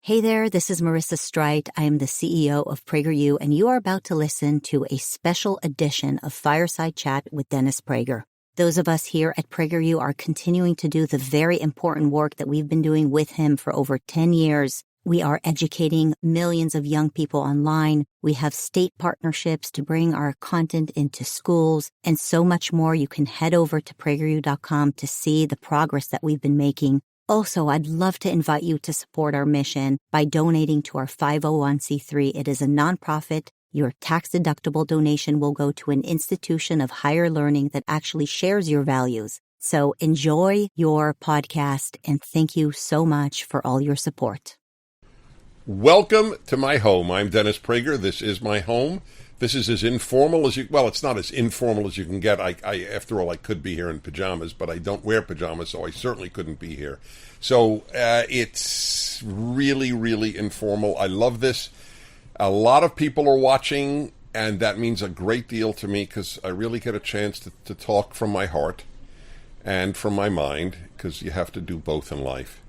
Hey there, this is Marissa Streit. I am the CEO of PragerU, and you are about to listen to a special edition of Fireside Chat with Dennis Prager. Those of us here at PragerU are continuing to do the very important work that we've been doing with him for over 10 years. We are educating millions of young people online. We have state partnerships to bring our content into schools and so much more. You can head over to PragerU.com to see the progress that we've been making. Also, I'd love to invite you to support our mission by donating to our 501c3. It is a nonprofit. Your tax-deductible donation will go to an institution of higher learning that actually shares your values. So enjoy your podcast, and thank you so much for all your support. Welcome to my home. I'm Dennis Prager. This is my home. This is as informal as it's not as informal as you can get. After all, I could be here in pajamas, but I don't wear pajamas, so I certainly couldn't be here. So it's really, really informal. I love this. A lot of people are watching, and that means a great deal to me because I really get a chance to talk from my heart and from my mind, because you have to do both in life.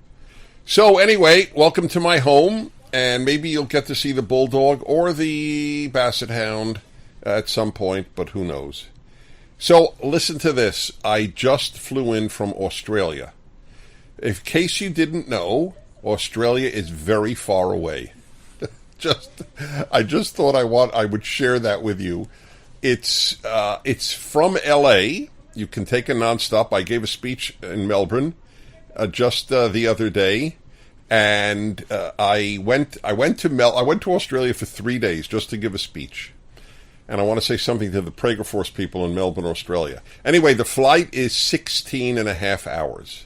So anyway, welcome to my home. And maybe you'll get to see the bulldog or the basset hound at some point, but who knows. So listen to this. I just flew in from Australia. In case you didn't know, Australia is very far away. I just thought I would share that with you. It's from LA. You can take a nonstop. I gave a speech in Melbourne just the other day. And I went to Australia for 3 days just to give a speech. And I want to say something to the Prager Force people in Melbourne, Australia. Anyway, the flight is 16 and a half hours.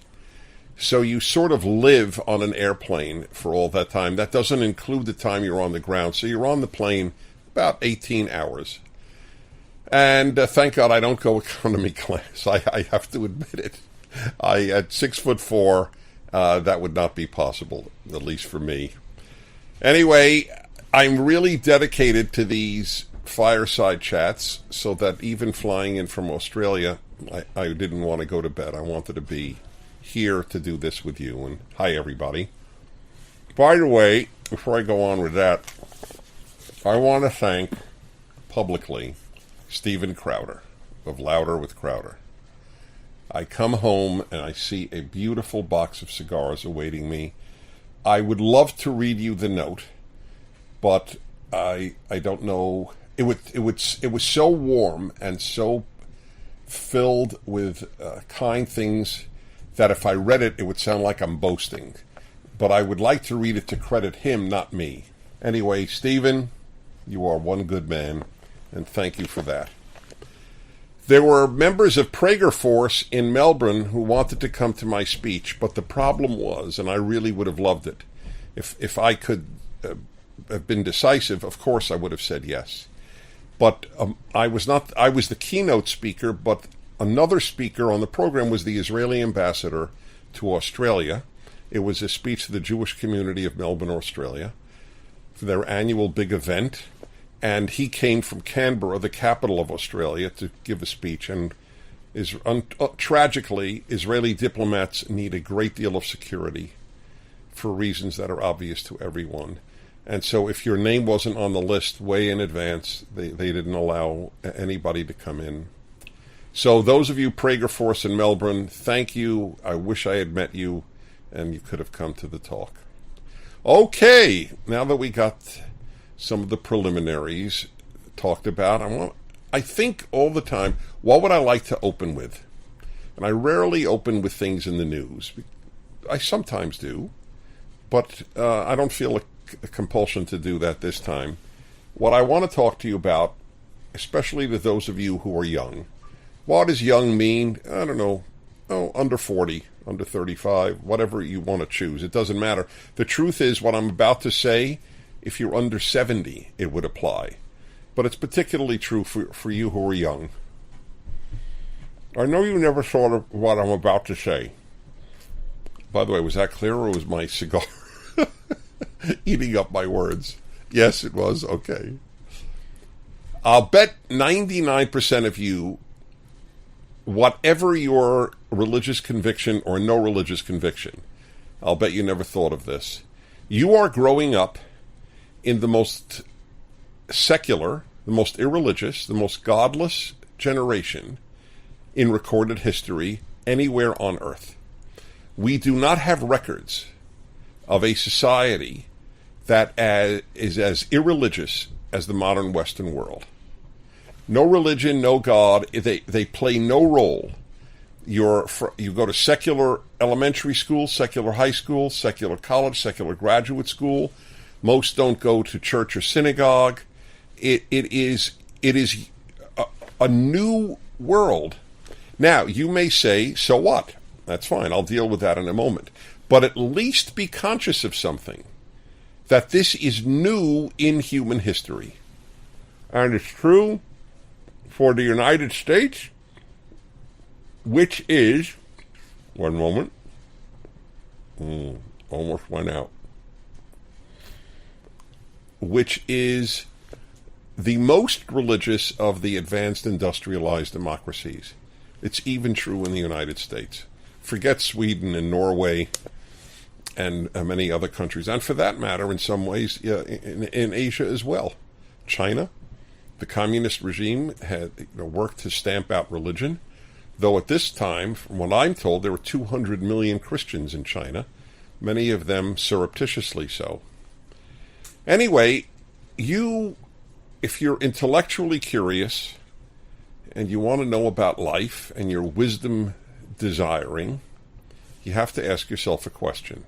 So you sort of live on an airplane for all that time. That doesn't include the time you're on the ground. So you're on the plane about 18 hours. And thank God I don't go economy class. I have to admit it. At 6'4", that would not be possible, at least for me. Anyway, I'm really dedicated to these fireside chats, so that even flying in from Australia, I didn't want to go to bed. I wanted to be here to do this with you. And hi, everybody. By the way, before I go on with that, I want to thank publicly Steven Crowder of Louder with Crowder. I come home and I see a beautiful box of cigars awaiting me. I would love to read you the note, but I don't know. It was so warm and so filled with kind things that if I read it, it would sound like I'm boasting. But I would like to read it to credit him, not me. Anyway, Stephen, you are one good man, and thank you for that. There were members of Prager Force in Melbourne who wanted to come to my speech, but the problem was, and I really would have loved it, if I could have been decisive, of course I would have said yes. But I was the keynote speaker, but another speaker on the program was the Israeli ambassador to Australia. It was a speech to the Jewish community of Melbourne, Australia, for their annual big event. And he came from Canberra, the capital of Australia, to give a speech. And tragically, Israeli diplomats need a great deal of security for reasons that are obvious to everyone. And so if your name wasn't on the list way in advance, they didn't allow anybody to come in. So those of you Prager Force in Melbourne, thank you. I wish I had met you and you could have come to the talk. Okay, now that we got some of the preliminaries talked about, I think all the time, what would I like to open with? And I rarely open with things in the news. I sometimes do, but I don't feel a compulsion to do that this time. What I want to talk to you about, especially to those of you who are young, what does young mean? I don't know. Under 40, under 35, whatever you want to choose. It doesn't matter. The truth is, what I'm about to say, if you're under 70, it would apply. But it's particularly true for you who are young. I know you never thought of what I'm about to say. By the way, was that clear, or was my cigar eating up my words? Yes, it was. Okay. I'll bet 99% of you, whatever your religious conviction or no religious conviction, I'll bet you never thought of this. You are growing up in the most secular, the most irreligious, the most godless generation in recorded history anywhere on earth. We do not have records of a society that is as irreligious as the modern Western world. No religion, no God. They play no role. You go to secular elementary school, secular high school, secular college, secular graduate school. Most don't go to church or synagogue. It is a new world. Now, you may say, so what? That's fine. I'll deal with that in a moment. But at least be conscious of something, that this is new in human history. And it's true for the United States, which is, one moment, almost went out, which is the most religious of the advanced industrialized democracies. It's even true in the United States. Forget Sweden and Norway and many other countries, and for that matter, in some ways, in Asia as well. China, the communist regime had worked to stamp out religion, though at this time, from what I'm told, there were 200 million Christians in China, many of them surreptitiously so. Anyway, if you're intellectually curious and you want to know about life and you're wisdom desiring, you have to ask yourself a question.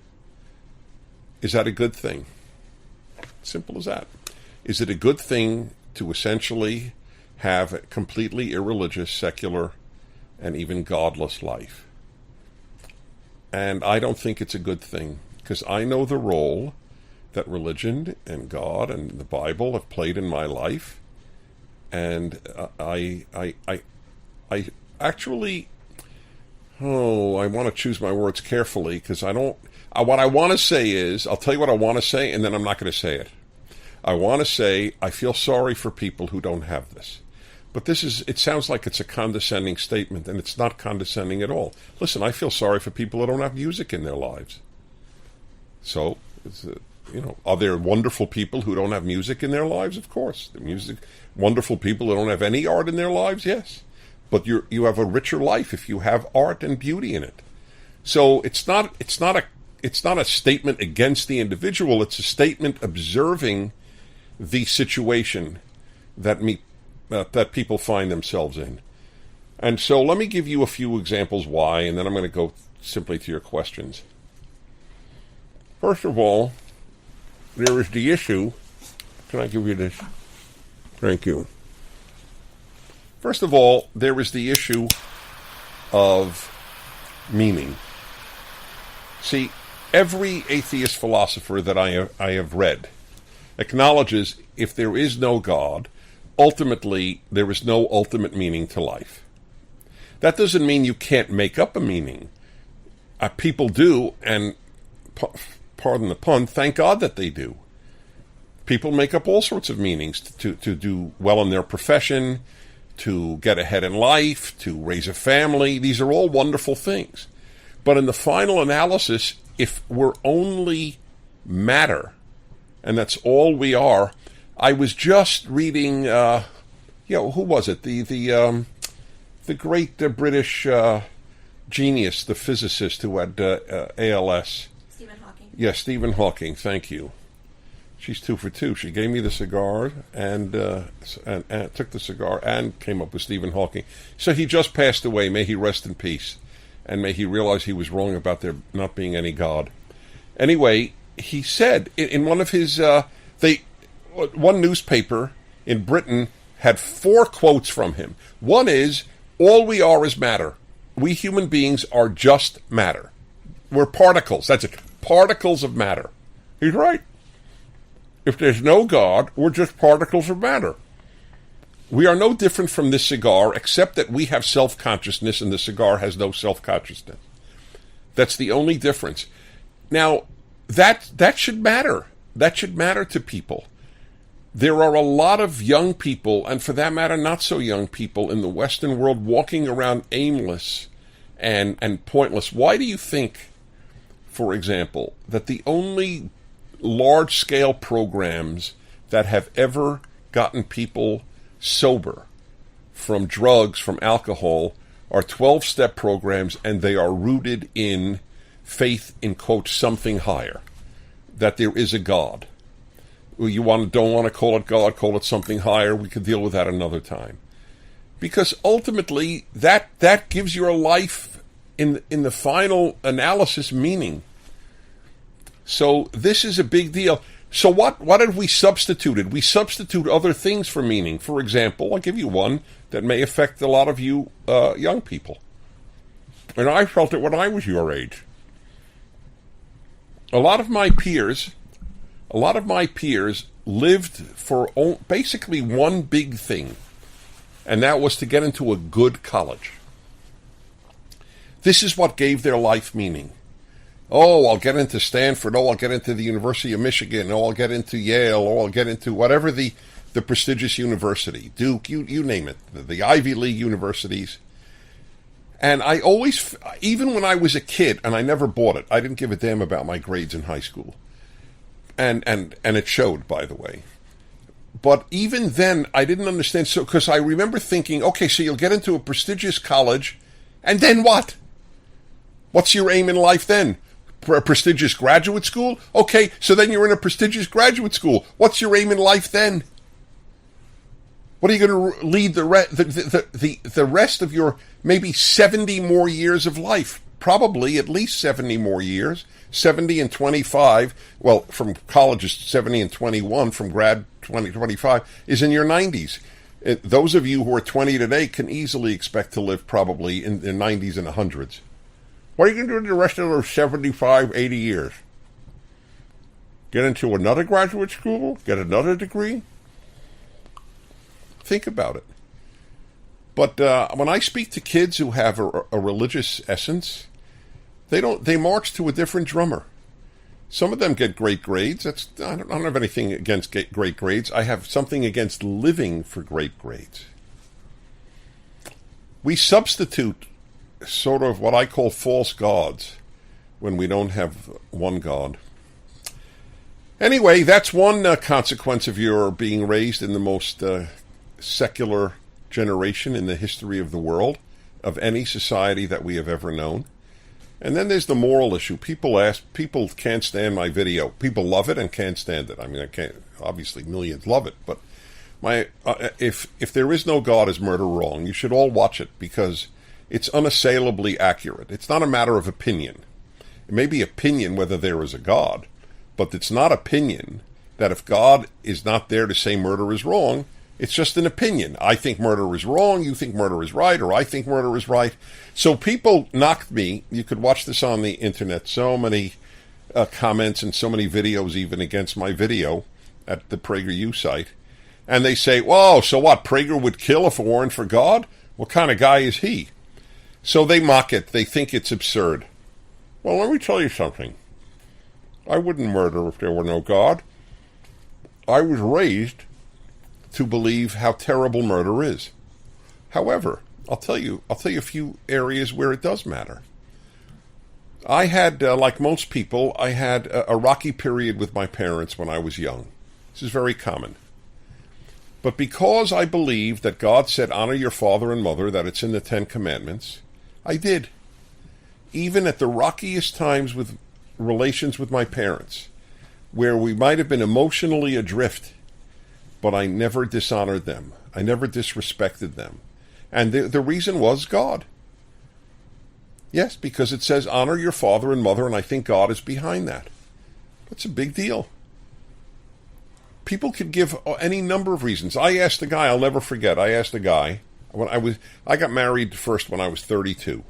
Is that a good thing? Simple as that. Is it a good thing to essentially have a completely irreligious, secular, and even godless life? And I don't think it's a good thing, because I know the role that religion and God and the Bible have played in my life, and I actually, I want to choose my words carefully, because I don't. What I want to say is, I'll tell you what I want to say, and then I'm not going to say it. I want to say I feel sorry for people who don't have this. But it sounds like it's a condescending statement, and it's not condescending at all. Listen, I feel sorry for people who don't have music in their lives. So, are there wonderful people who don't have music in their lives? Of course. Wonderful people who don't have any art in their lives? Yes. But you have a richer life if you have art and beauty in it. So it's not a statement against the individual. It's a statement observing the situation that people find themselves in. And so let me give you a few examples why, and then I'm going to go simply to your questions. First of all, there is the issue. Can I give you this? Thank you. First of all, there is the issue of meaning. See, every atheist philosopher that I have read acknowledges if there is no God, ultimately there is no ultimate meaning to life. That doesn't mean you can't make up a meaning. People do, and pardon the pun, thank God that they do. People make up all sorts of meanings to do well in their profession, to get ahead in life, to raise a family. These are all wonderful things. But in the final analysis, if we're only matter, and that's all we are. I was just reading, who was it? The great British genius, the physicist who had ALS. Stephen Hawking. Yes, Stephen Hawking. Thank you. She's 2 for 2. She gave me the cigar and took the cigar and came up with Stephen Hawking. So he just passed away. May he rest in peace. And may he realize he was wrong about there not being any God. Anyway, he said in one of his, one newspaper in Britain had 4 quotes from him. One is, all we are is matter. We human beings are just matter. We're particles. That's it. Particles of matter. He's right. If there's no God, we're just particles of matter. We are no different from this cigar, except that we have self-consciousness and the cigar has no self-consciousness. That's the only difference. Now, that should matter. That should matter to people. There are a lot of young people, and for that matter, not so young people in the Western world walking around aimless and pointless. Why do you think, for example, that the only large-scale programs that have ever gotten people sober from drugs, from alcohol, are 12-step programs, and they are rooted in faith in, quote, something higher, that there is a God. Don't want to call it God, call it something higher. We could deal with that another time. Because ultimately, that gives your life, in the final analysis, meaning. So this is a big deal. So what have we substituted? We substitute other things for meaning. For example, I'll give you one that may affect a lot of you young people. And I felt it when I was your age. A lot of my peers lived for basically one big thing, and that was to get into a good college. This is what gave their life meaning. Oh, I'll get into Stanford. Oh, I'll get into the University of Michigan. Oh, I'll get into Yale. Oh, I'll get into whatever the prestigious university, Duke, you name it, the Ivy League universities. And I always, even when I was a kid, and I never bought it, I didn't give a damn about my grades in high school. And it showed, by the way. But even then, I didn't understand. So, because I remember thinking, okay, so you'll get into a prestigious college, and then what? What's your aim in life then? A prestigious graduate school? Okay, so then you're in a prestigious graduate school. What's your aim in life then? What are you going to lead the rest of your maybe 70 more years of life? Probably at least 70 more years. 70 and 25. Well, from college is 70 and 21. From grad 25 is in your 90s. Those of you who are 20 today can easily expect to live probably in the 90s and 100s. What are you going to do the rest of those 75, 80 years? Get into another graduate school? Get another degree? Think about it. But when I speak to kids who have a religious essence, they march to a different drummer. Some of them get great grades. I don't have anything against great grades. I have something against living for great grades. We substitute sort of what I call false gods when we don't have one God. Anyway, that's one consequence of your being raised in the most secular generation in the history of the world, of any society that we have ever known. And then there's the moral issue. People can't stand my video. People love it and can't stand it. I mean, obviously millions love it, but if there is no God, is murder wrong? You should all watch it because it's unassailably accurate. It's not a matter of opinion. It may be opinion whether there is a God, but it's not opinion that if God is not there to say murder is wrong, it's just an opinion. I think murder is wrong, you think murder is right, or I think murder is right. So people knocked me. You could watch this on the internet. So many comments and so many videos even against my video at the PragerU site. And they say, whoa, so what, Prager would kill if it weren't for God? What kind of guy is he? So they mock it. They think it's absurd. Well, let me tell you something. I wouldn't murder if there were no God. I was raised to believe how terrible murder is. However, I'll tell you a few areas where it does matter. I had, like most people, I had a rocky period with my parents when I was young. This is very common. But because I believed that God said, honor your father and mother, that it's in the 10 Commandments, I did. Even at the rockiest times with relations with my parents, where we might have been emotionally adrift, but I never dishonored them. I never disrespected them. And the reason was God. Yes, because it says honor your father and mother, and I think God is behind that. That's a big deal. People could give any number of reasons. I asked a guy, I'll never forget, when I got married first when I was 32.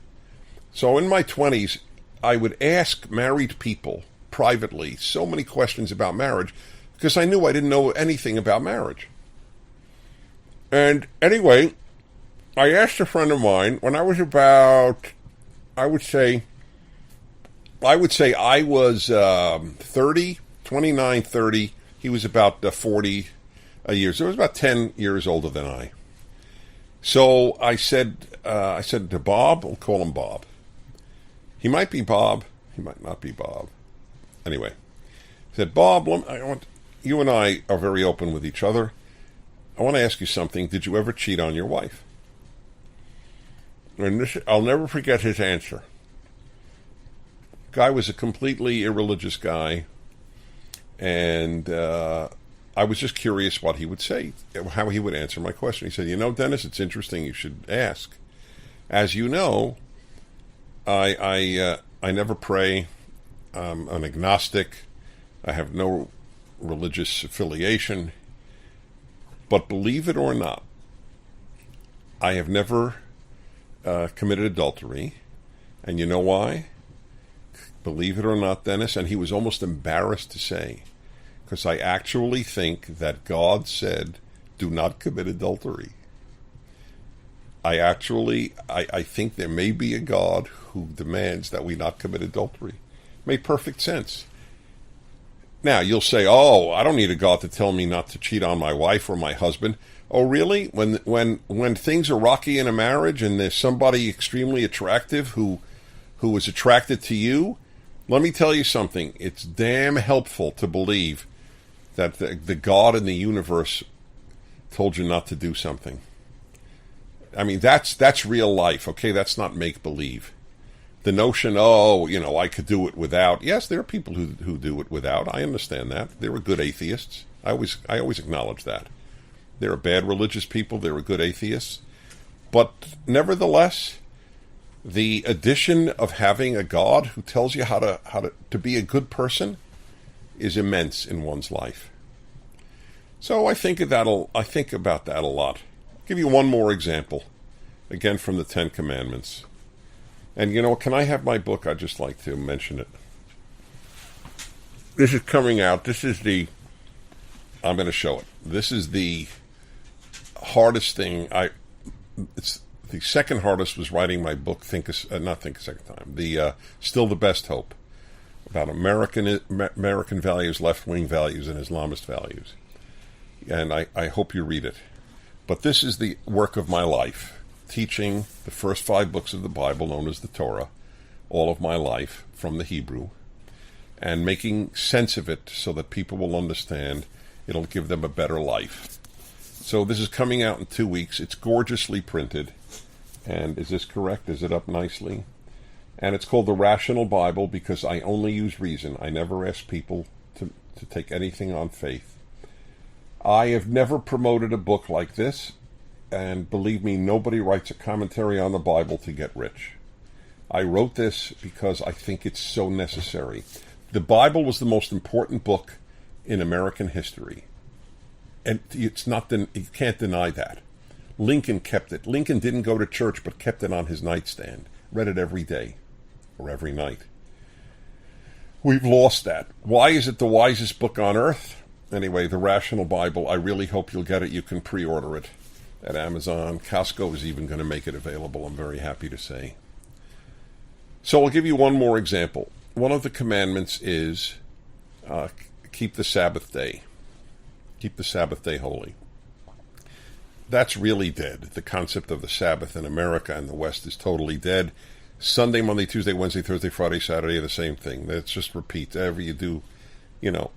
So in my 20s, I would ask married people privately so many questions about marriage because I knew I didn't know anything about marriage. And anyway, I asked a friend of mine when I was about, I would say I was 30, 29, 30. He was about 40 years. He was about 10 years older than I. So I said to Bob, we'll call him Bob. He might be Bob. He might not be Bob. Anyway, said, Bob, you and I are very open with each other. I want to ask you something. Did you ever cheat on your wife? And I'll never forget his answer. Guy was a completely irreligious guy, and I was just curious what he would say, how he would answer my question. He said, Dennis, it's interesting. You should ask. As you know, I never pray. I'm an agnostic. I have no religious affiliation. But believe it or not, I have never committed adultery. And you know why? Believe it or not, Dennis, and he was almost embarrassed to say, because I actually think that God said, do not commit adultery. I think there may be a God who demands that we not commit adultery. Made perfect sense. Now, you'll say, oh, I don't need a God to tell me not to cheat on my wife or my husband. Oh, really? When things are rocky in a marriage and there's somebody extremely attractive who is attracted to you, let me tell you something. It's damn helpful to believe that the God in the universe told you not to do something. I mean, that's real life, okay? That's not make-believe. The notion, I could do it without. Yes, there are people who do it without. I understand that. There are good atheists. I always acknowledge that. There are bad religious people. There are good atheists. But nevertheless, the addition of having a God who tells you how to be a good person is immense in one's life. So I think about that a lot. I'll give you one more example, again from the Ten Commandments. And can I have my book? I'd just like to mention it. This is coming out. I'm going to show it. This is the hardest thing. It's the second hardest was writing my book, Think a Second Time. Still the Best Hope, about American values, left-wing values, and Islamist values. And I hope you read it. But this is the work of my life. Teaching the first 5 books of the Bible, known as the Torah, all of my life from the Hebrew, and making sense of it so that people will understand. It'll give them a better life. So this is coming out in 2 weeks. It's gorgeously printed. And is this correct? Is it up nicely? And it's called The Rational Bible because I only use reason. I never ask people to take anything on faith. I have never promoted a book like this. And believe me, nobody writes a commentary on the Bible to get rich. I wrote this because I think it's so necessary. The Bible was the most important book in American history. And you can't deny that. Lincoln kept it. Lincoln didn't go to church, but kept it on his nightstand. Read it every day or every night. We've lost that. Why is it the wisest book on earth? Anyway, The Rational Bible, I really hope you'll get it. You can pre-order it at Amazon. Costco is even going to make it available, I'm very happy to say. So I'll give you one more example. One of the commandments is keep the Sabbath day. Keep the Sabbath day holy. That's really dead. The concept of the Sabbath in America and the West is totally dead. Sunday, Monday, Tuesday, Wednesday, Thursday, Friday, Saturday are the same thing. Let's just repeat. Whatever you do,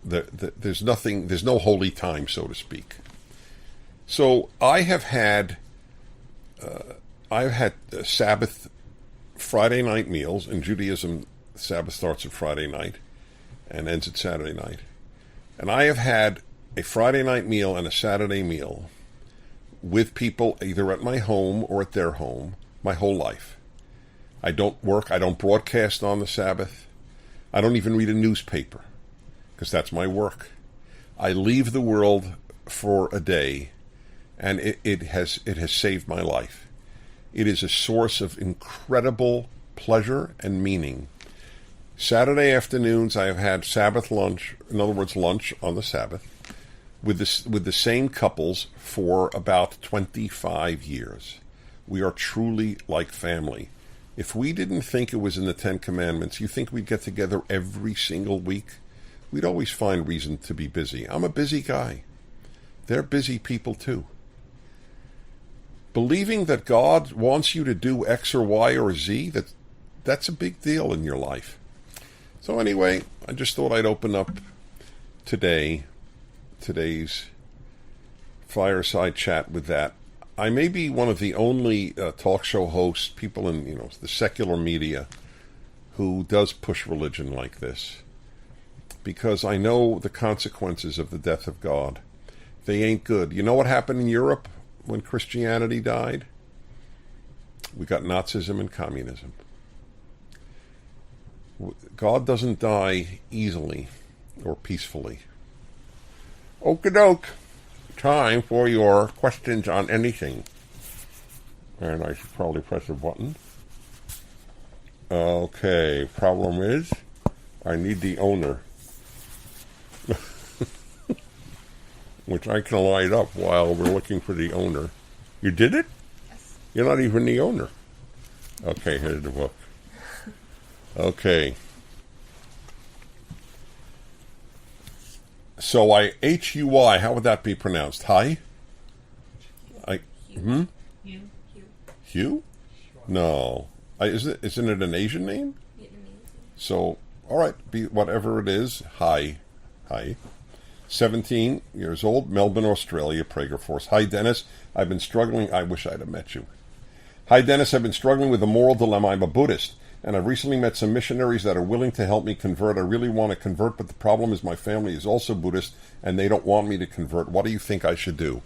there's no holy time, so to speak. So I have had Sabbath Friday night meals. In Judaism, Sabbath starts at Friday night and ends at Saturday night. And I have had a Friday night meal and a Saturday meal with people either at my home or at their home my whole life. I don't work. I don't broadcast on the Sabbath. I don't even read a newspaper because that's my work. I leave the world for a day, and it has saved my life. It is a source of incredible pleasure and meaning. Saturday afternoons, I have had Sabbath lunch, in other words, lunch on the Sabbath, with the same couples for about 25 years. We are truly like family. If we didn't think it was in the Ten Commandments, you think we'd get together every single week? We'd always find reason to be busy. I'm a busy guy. They're busy people too. Believing that God wants you to do X or Y or Z, that's a big deal in your life. So anyway, I just thought I'd open up today's Fireside Chat with that. I may be one of the only talk show hosts, people in the secular media, who does push religion like this, because I know the consequences of the death of God. They ain't good. You know what happened in Europe when Christianity died? We got Nazism and communism. God doesn't die easily or peacefully. Okie doke. Time for your questions on anything. And I should probably press a button. Okay, problem is, I need the owner. Which I can light up while we're looking for the owner. You did it? Yes. You're not even the owner. Okay, here's the book. Okay. So H-U-Y, how would that be pronounced? Hi? Hugh. Hugh? No. Isn't it an Asian name? Vietnamese. So, all right, whatever it is, hi. 17 years old, Melbourne, Australia, Prager Force. Hi, Dennis. I've been struggling. I wish I'd have met you. Hi, Dennis. I've been struggling with a moral dilemma. I'm a Buddhist, and I've recently met some missionaries that are willing to help me convert. I really want to convert, but the problem is my family is also Buddhist, and they don't want me to convert. What do you think I should do?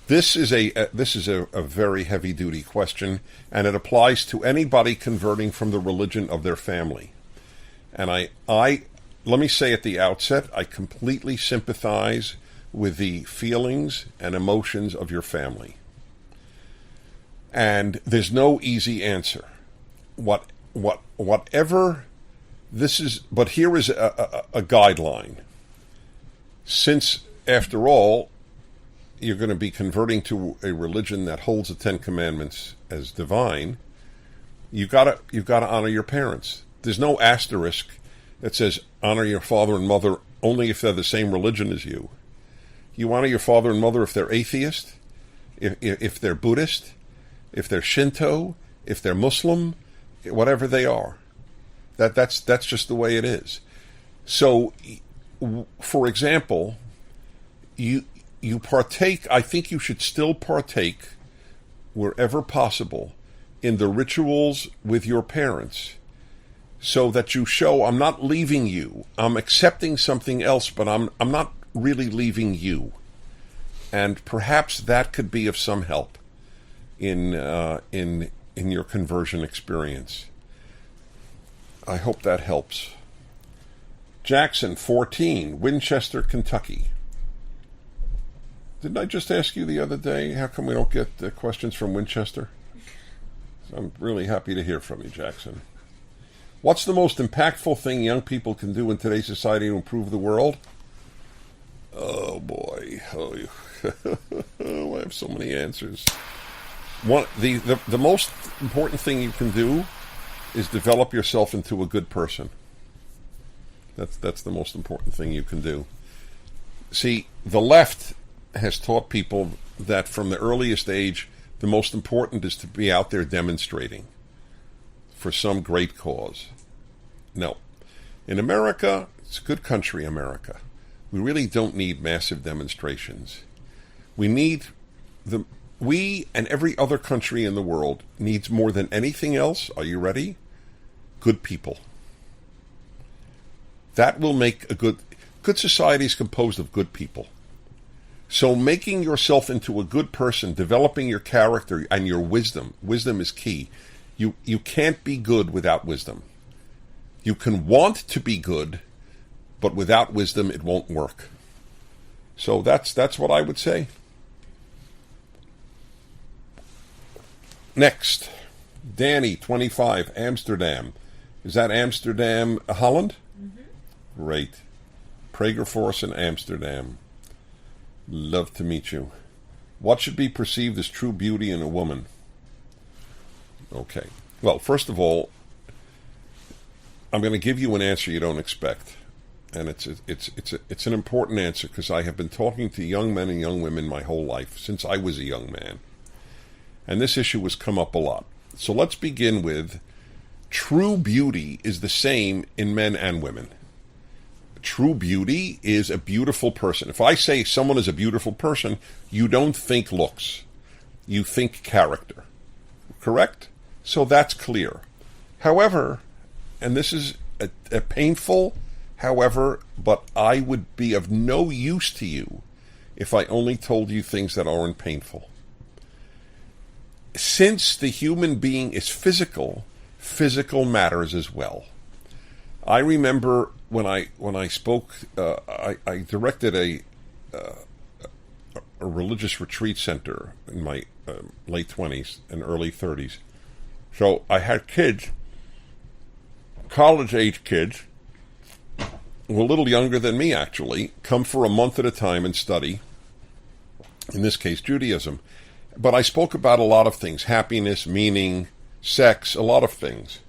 This is a very heavy-duty question, and it applies to anybody converting from the religion of their family. And let me say at the outset, I completely sympathize with the feelings and emotions of your family. And there's no easy answer. Whatever this is, but here is a guideline. Since, after all, you're going to be converting to a religion that holds the Ten Commandments as divine, you've got to honor your parents. There's no asterisk that says honor your father and mother only if they're the same religion as you. You honor your father and mother if they're atheist, if they're Buddhist, if they're Shinto, if they're Muslim, whatever they are. That's just the way it is. So, for example, you partake, I think you should still partake, wherever possible, in the rituals with your parents, so that you show, I'm not leaving you. I'm accepting something else, but I'm not really leaving you. And perhaps that could be of some help in your conversion experience. I hope that helps. Jackson, 14, Winchester, Kentucky. Didn't I just ask you the other day, how come we don't get questions from Winchester? So I'm really happy to hear from you, Jackson. What's the most impactful thing young people can do in today's society to improve the world? Oh, boy. I have so many answers. The most important thing you can do is develop yourself into a good person. That's the most important thing you can do. See, the left has taught people that from the earliest age, the most important is to be out there demonstrating for some great cause. No. In America, it's a good country, America. We really don't need massive demonstrations. We and every other country in the world needs more than anything else, are you ready? Good people. That will make a good society is composed of good people. So making yourself into a good person, developing your character and your wisdom is key. You can't be good without wisdom. You can want to be good, but without wisdom it won't work. So that's what I would say. Next, Danny, 25, Amsterdam. Is that Amsterdam, Holland? Mm-hmm. Great. Prager Force in Amsterdam. Love to meet you. What should be perceived as true beauty in a woman? Okay. Well, first of all, I'm going to give you an answer you don't expect. And it's an important answer because I have been talking to young men and young women my whole life, since I was a young man. And this issue has come up a lot. So let's begin with true beauty is the same in men and women. true beauty is a beautiful person. If I say someone is a beautiful person, you don't think looks. You think character. Correct? So that's clear. However, and this is a painful however, but I would be of no use to you if I only told you things that aren't painful. Since the human being is physical, physical matters as well. I remember when I spoke, I directed a religious retreat center in my late 20s and early 30s. So I had kids, college-age kids, who were a little younger than me actually, come for a month at a time and study, in this case Judaism. But I spoke about a lot of things, happiness, meaning, sex, a lot of things.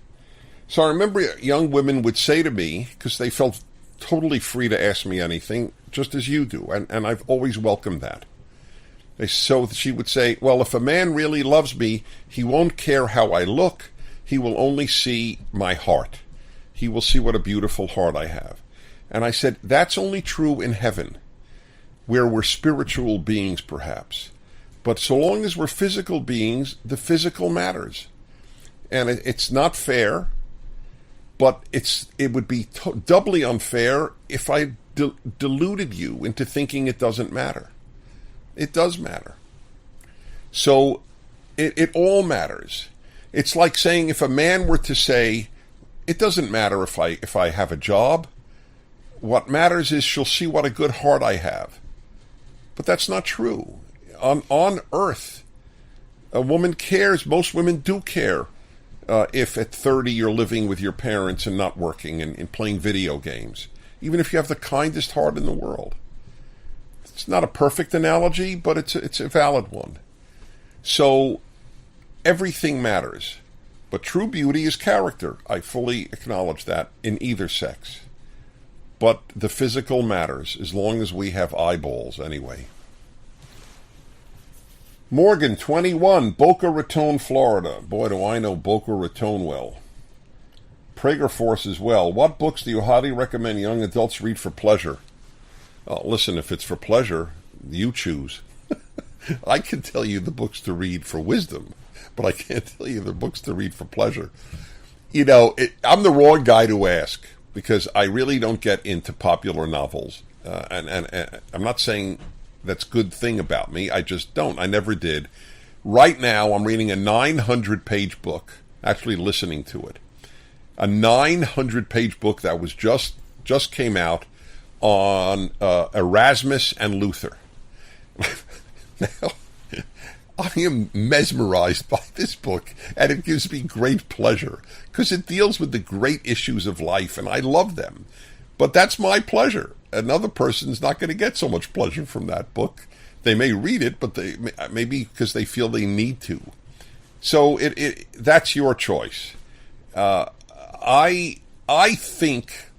So I remember young women would say to me, because they felt totally free to ask me anything, just as you do, and I've always welcomed that. So she would say, well, if a man really loves me, he won't care how I look, he will only see my heart. He will see what a beautiful heart I have. And I said, that's only true in heaven, where we're spiritual beings perhaps. But so long as we're physical beings, the physical matters. And it's not fair, but it would be doubly unfair if I deluded you into thinking it doesn't matter. It does matter. So it all matters. It's like saying if a man were to say, it doesn't matter if I have a job. What matters is she'll see what a good heart I have. But that's not true. On earth, a woman cares. Most women do care if at 30 you're living with your parents and not working and playing video games, even if you have the kindest heart in the world. It's not a perfect analogy, but it's a valid one. So everything matters. But true beauty is character. I fully acknowledge that in either sex. But the physical matters, as long as we have eyeballs anyway. Morgan, 21, Boca Raton, Florida. Boy, do I know Boca Raton well. Prager Force as well. What books do you highly recommend young adults read for pleasure? Oh, listen, if it's for pleasure, you choose. I can tell you the books to read for wisdom, but I can't tell you the books to read for pleasure. You know, I'm the wrong guy to ask, because I really don't get into popular novels. And I'm not saying that's a good thing about me. I just don't. I never did. Right now, I'm reading a 900-page book, actually listening to it. A 900-page book that was just came out on Erasmus and Luther. Now, I am mesmerized by this book, and it gives me great pleasure, because it deals with the great issues of life, and I love them. But that's my pleasure. Another person's not going to get so much pleasure from that book. They may read it, but they maybe because they feel they need to. So that's your choice. I think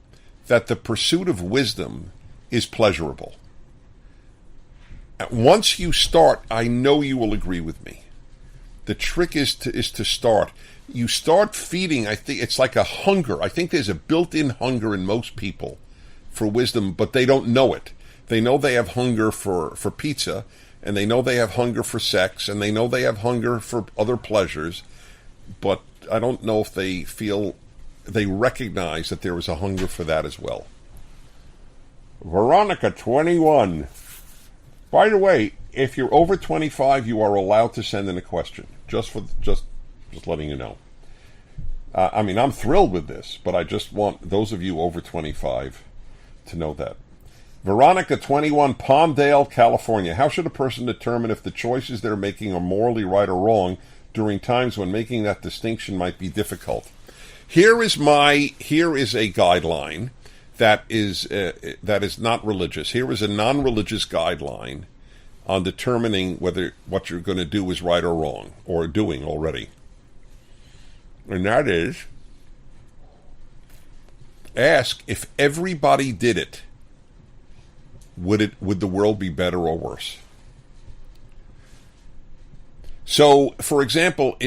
that the pursuit of wisdom is pleasurable. Once you start, I know you will agree with me. The trick is to start. You start feeding. I think it's like a hunger. I think there's a built-in hunger in most people for wisdom, but they don't know it. They know they have hunger for pizza, and they know they have hunger for sex, and they know they have hunger for other pleasures, but I don't know if they recognize that there is a hunger for that as well. Veronica, 21. By the way, if you're over 25, you are allowed to send in a question. Just letting you know. I mean, I'm thrilled with this, but I just want those of you over 25 to know that. Veronica, 21, Palmdale, California. How should a person determine if the choices they're making are morally right or wrong during times when making that distinction might be difficult? Here is a guideline that is not religious. Here is a non-religious guideline on determining whether what you're going to do is right or wrong, or doing already. And that is, ask if everybody did it, would the world be better or worse? So, for example,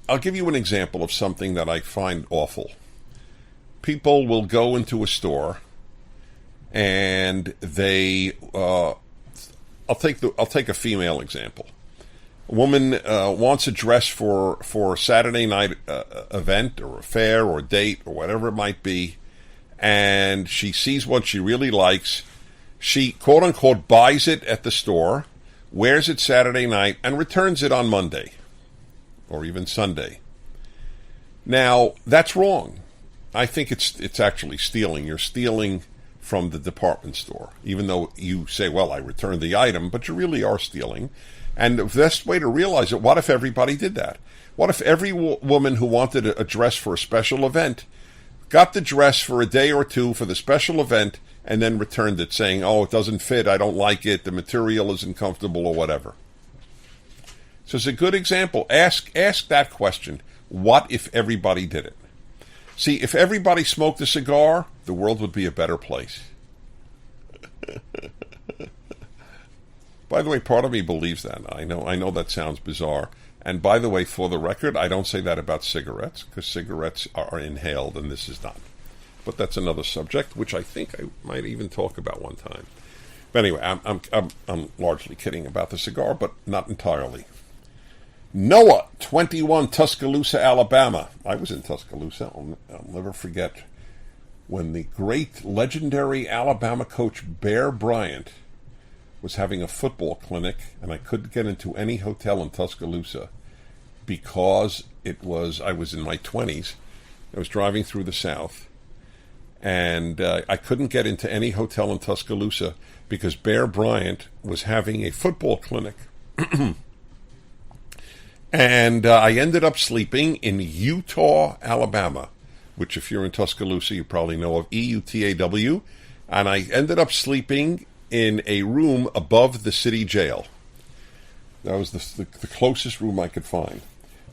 I'll give you an example of something that I find awful. People will go into a store and they. I'll take a female example. A woman wants a dress for a Saturday night event or a fair or date or whatever it might be, and she sees what she really likes. She, quote unquote, buys it at the store, wears it Saturday night, and returns it on Monday or even Sunday. Now, that's wrong. I think it's actually stealing. You're stealing from the department store, even though you say, well, I returned the item, but you really are stealing. And the best way to realize it, what if everybody did that? What if every woman who wanted a dress for a special event got the dress for a day or two for the special event and then returned it saying, oh, it doesn't fit, I don't like it, the material isn't comfortable or whatever. So it's a good example. Ask that question. What if everybody did it? See, if everybody smoked a cigar, the world would be a better place. By the way, part of me believes that. I know that sounds bizarre. And by the way, for the record, I don't say that about cigarettes, because cigarettes are inhaled and this is not. But that's another subject, which I think I might even talk about one time. But anyway, I'm largely kidding about the cigar, but not entirely. Noah, 21, Tuscaloosa, Alabama. I was in Tuscaloosa. I'll never forget when the great, legendary Alabama coach Bear Bryant was having a football clinic, and I couldn't get into any hotel in Tuscaloosa because I was in my 20s. I was driving through the South, and I couldn't get into any hotel in Tuscaloosa because Bear Bryant was having a football clinic. And I ended up sleeping in Eutaw, Alabama, which if you're in Tuscaloosa, you probably know of, Eutaw. And I ended up sleeping in a room above the city jail. That was the closest room I could find.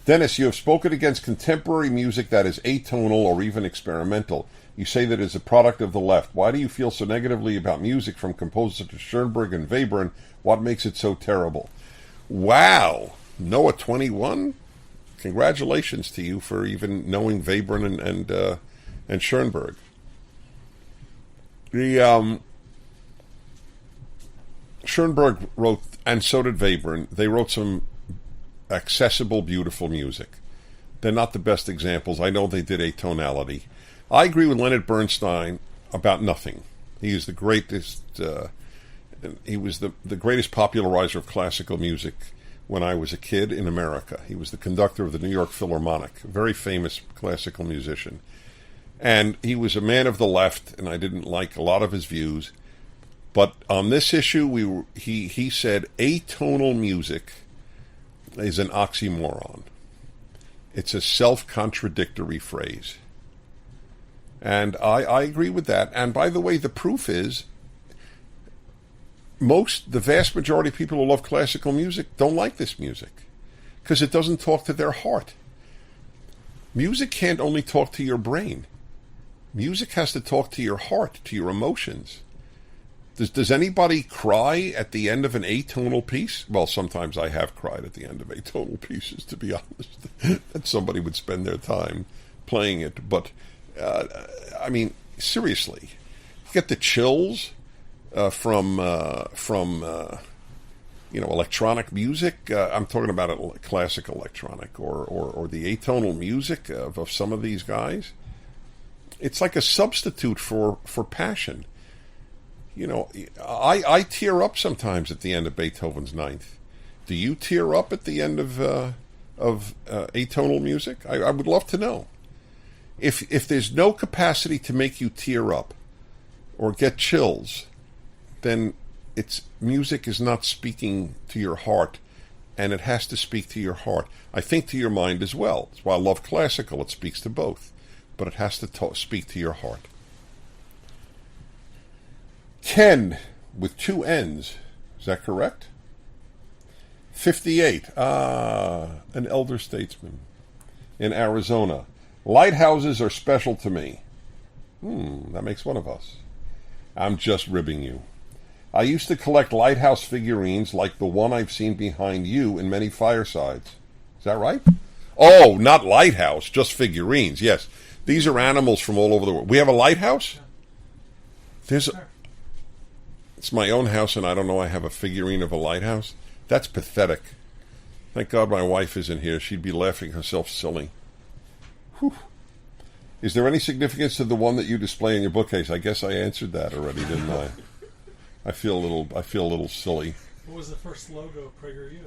Dennis, you have spoken against contemporary music that is atonal or even experimental. You say that it is a product of the left. Why do you feel so negatively about music from composers to Schoenberg and Webern? What makes it so terrible? Wow. Noah, 21? Congratulations to you for even knowing Webern and Schoenberg. Schoenberg wrote, and so did Webern, they wrote some accessible, beautiful music. They're not the best examples. I know they did atonality. I agree with Leonard Bernstein about nothing. He is the greatest, he was the greatest popularizer of classical music when I was a kid in America. He was the conductor of the New York Philharmonic, a very famous classical musician. And he was a man of the left, and I didn't like a lot of his views. But on this issue, he said atonal music is an oxymoron. It's a self-contradictory phrase. And I agree with that. And by the way, the proof is the vast majority of people who love classical music don't like this music because it doesn't talk to their heart. Music can't only talk to your brain. Music has to talk to your heart, to your emotions. Does anybody cry at the end of an atonal piece? Well, sometimes I have cried at the end of atonal pieces, to be honest, that somebody would spend their time playing it. But, I mean, seriously, you get the chills from electronic music. I'm talking about classical electronic or the atonal music of some of these guys. It's like a substitute for passion. I tear up sometimes at the end of Beethoven's Ninth. Do you tear up at the end of atonal music? I would love to know. If there's no capacity to make you tear up or get chills, then music is not speaking to your heart, and it has to speak to your heart. I think to your mind as well. That's why I love classical. It speaks to both, but it has to speak to your heart. Ken, with 2 N's. Is that correct? 58. An elder statesman in Arizona. Lighthouses are special to me. That makes one of us. I'm just ribbing you. I used to collect lighthouse figurines like the one I've seen behind you in many firesides. Is that right? Oh, not lighthouse, just figurines. Yes. These are animals from all over the world. We have a lighthouse? It's my own house, and I don't know I have a figurine of a lighthouse. That's pathetic. Thank God my wife isn't here. She'd be laughing herself silly. Whew. Is there any significance to the one that you display in your bookcase? I guess I answered that already, didn't I? I feel a little silly. What was the first logo of PragerU?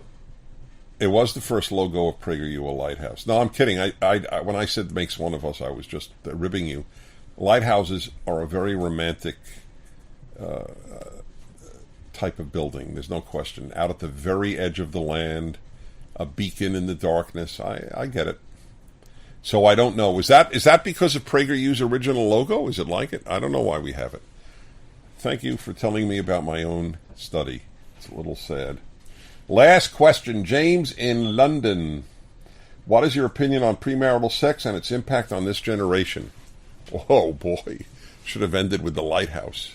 It was the first logo of PragerU, a lighthouse. No, I'm kidding. I when I said makes one of us, I was just ribbing you. Lighthouses are a very romantic type of building. There's no question. Out at the very edge of the land, a beacon in the darkness. I get it. So I don't know. Is that because of PragerU's original logo? Is it like it? I don't know why we have it. Thank you for telling me about my own study. It's a little sad. Last question, James in London. What is your opinion on premarital sex and its impact on this generation? Oh boy, should have ended with the lighthouse.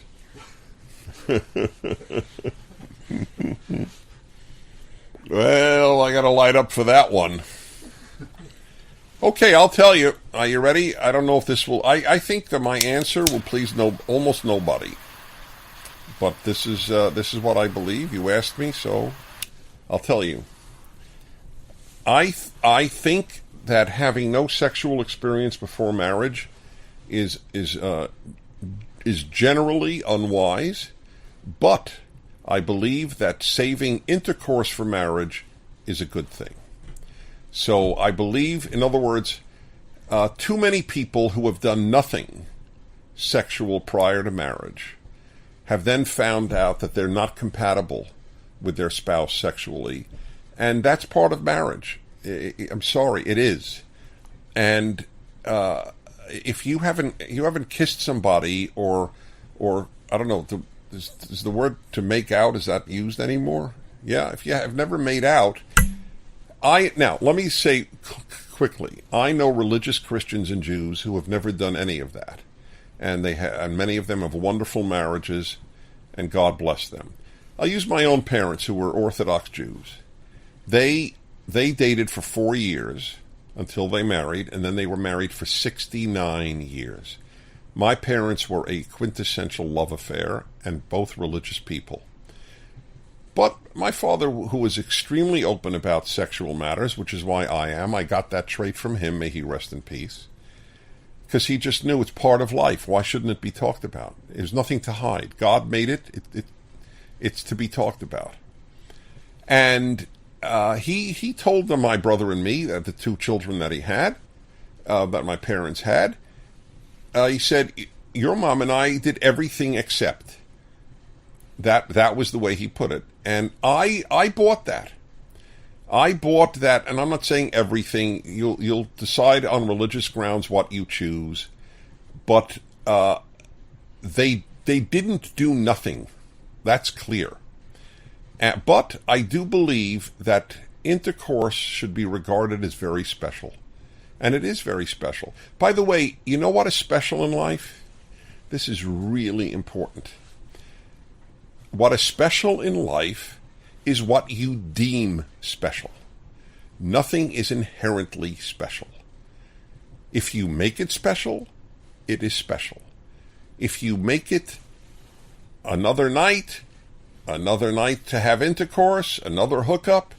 Well, I got to light up for that one. Okay, I'll tell you. Are you ready? I don't know if this will... I think that my answer will please almost nobody. But this is what I believe. You asked me, so I'll tell you. I think that having no sexual experience before marriage is generally unwise, but I believe that saving intercourse for marriage is a good thing. So I believe, in other words, too many people who have done nothing sexual prior to marriage have then found out that they're not compatible with their spouse sexually, and that's part of marriage. I'm sorry, it is. And if you haven't kissed somebody, or I don't know, is the word to make out, is that used anymore? Yeah, if you have never made out. Now, let me say quickly, I know religious Christians and Jews who have never done any of that. And and many of them have wonderful marriages, and God bless them. I'll use my own parents, who were Orthodox Jews. They dated for 4 years until they married, and then they were married for 69 years. My parents were a quintessential love affair, and both religious people. But my father, who was extremely open about sexual matters, which is why I am, I got that trait from him, may he rest in peace, because he just knew it's part of life. Why shouldn't it be talked about? There's nothing to hide. God made it. It's to be talked about. And he told them, my brother and me, the two children that he had, that my parents had, he said, your mom and I did everything except. That was the way he put it. And I bought that. I bought that, and I'm not saying everything. You'll decide on religious grounds what you choose, but they didn't do nothing. That's clear. But I do believe that intercourse should be regarded as very special, and it is very special. By the way, you know what is special in life? This is really important. What is special in life is what you deem special. Nothing is inherently special. If you make it special, it is special. If you make it another night to have intercourse, another hookup,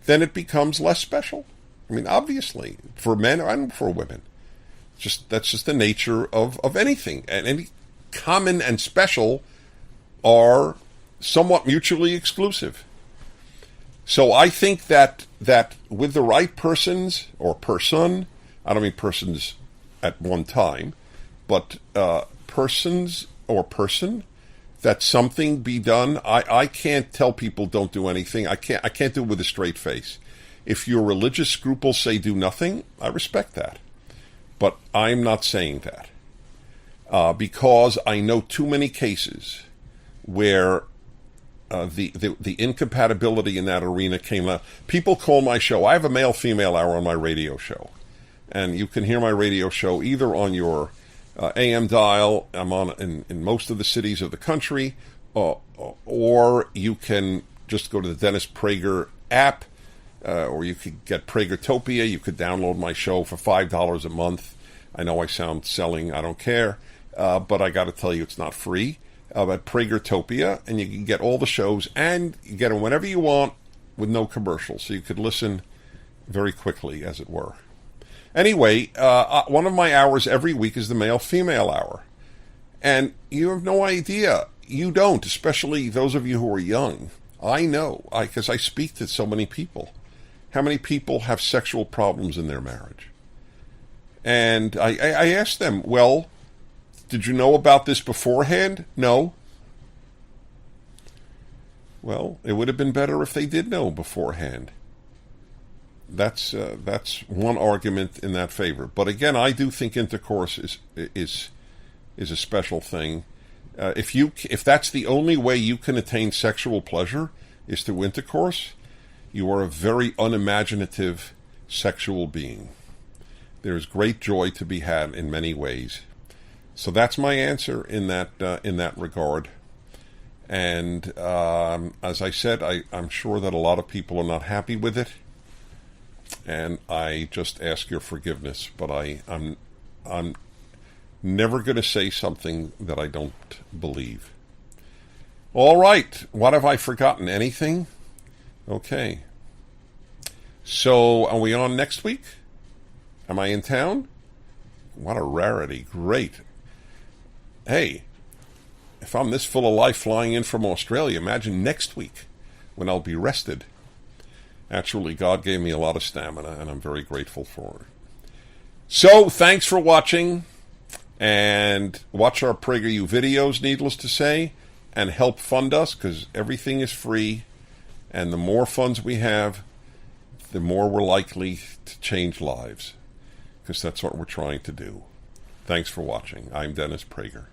then it becomes less special. I mean, obviously, for men and for women. That's just the nature of anything. And any common and special are somewhat mutually exclusive. So I think that with the right persons or person, I don't mean persons at one time, but persons or person, that something be done. I can't tell people don't do anything. I can't do it with a straight face. If your religious scruples say do nothing, I respect that. But I'm not saying that. Because I know too many cases where the incompatibility in that arena came out. People call my show. I have a male-female hour on my radio show. And you can hear my radio show either on your AM dial. I'm on in most of the cities of the country. Or you can just go to the Dennis Prager app. Or you could get Pragertopia. You could download my show for $5 a month. I know I sound selling. I don't care. But I got to tell you, it's not free. at Pragertopia, and you can get all the shows, and you get them whenever you want with no commercials, so you could listen very quickly, as it were. Anyway, one of my hours every week is the male-female hour. And you have no idea. You don't, especially those of you who are young. I know, because I speak to so many people. How many people have sexual problems in their marriage? And I asked them, well, did you know about this beforehand? No. Well, it would have been better if they did know beforehand. That's one argument in that favor. But again, I do think intercourse is a special thing. If that's the only way you can attain sexual pleasure is through intercourse, you are a very unimaginative sexual being. There is great joy to be had in many ways. So that's my answer in that regard. And as I said, I'm sure that a lot of people are not happy with it, and I just ask your forgiveness. But I'm never going to say something that I don't believe. All right, what have I forgotten? Anything? Okay. So are we on next week? Am I in town? What a rarity! Great. Hey. If I'm this full of life flying in from Australia, imagine next week when I'll be rested. Actually, God gave me a lot of stamina, and I'm very grateful for it. So, thanks for watching, and watch our PragerU videos, needless to say, and help fund us, because everything is free, and the more funds we have, the more we're likely to change lives, because that's what we're trying to do. Thanks for watching. I'm Dennis Prager.